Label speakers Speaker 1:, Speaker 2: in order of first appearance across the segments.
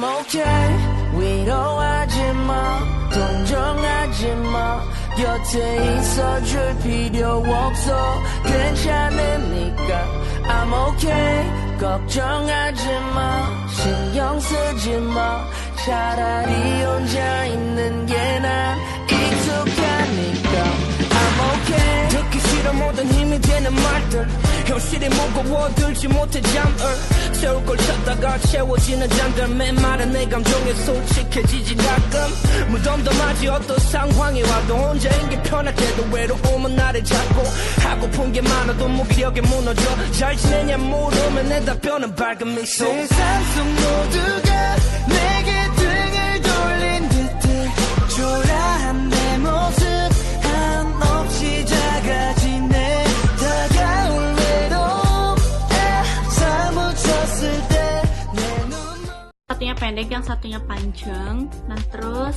Speaker 1: I'm okay 위로하지 마 동정하지 마 곁에 있어줄 필요 없어 괜찮으니까 I'm okay 걱정하지 마 신경 쓰지 마 차라리 혼자 있는 게 난 익숙하니까 I'm okay 듣기 싫어 모든 힘이 되는 말들 현실이 무거워 들지 못해 잠을 채울 걸 찾다가 채워지는 잔들 메마른 내 감정에 솔직해지지 가끔 무덤덤하지 어떤 상황이 와도 혼자인 게 편할 때도 외로움은 나를 잡고 하고픈 게 많아도 무기력에 무너져 잘 지내냐 물으면 내 답변은 밝은 미소 세상 속 모두가 내게 등을 돌린 듯해 초라한 내 모습 한없이 작아지네 다가올
Speaker 2: satunya pendek, yang satunya panjang. Nah terus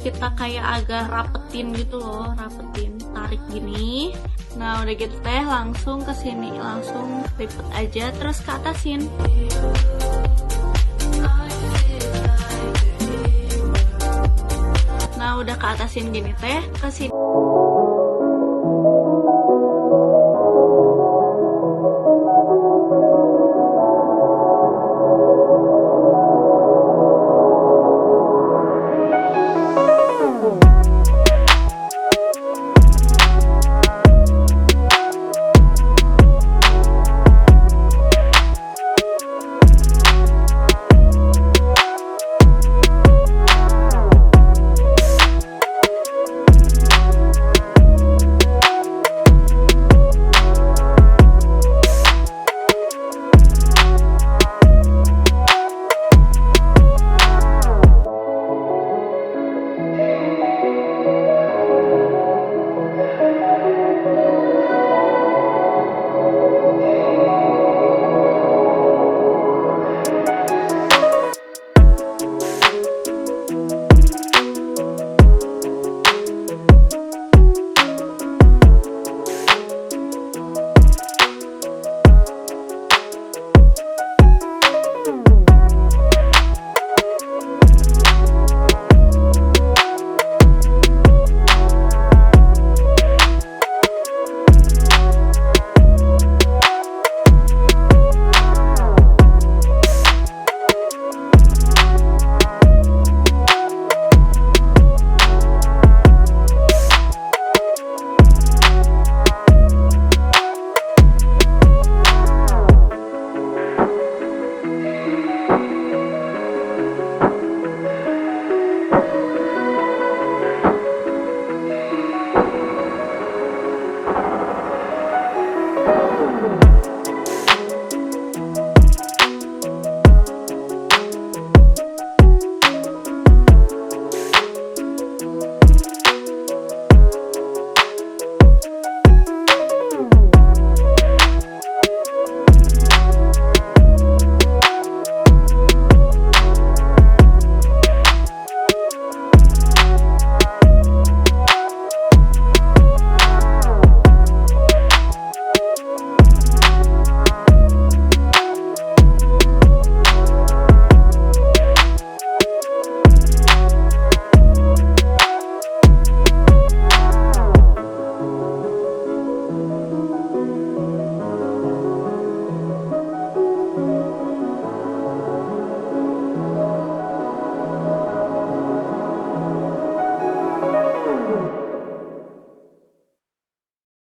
Speaker 2: kita kayak agak rapetin gitu loh, rapetin, tarik gini. Nah udah gitu teh langsung ke sini, langsung lipet aja terus ke atasin. Nah udah ke atasin gini teh ke sini.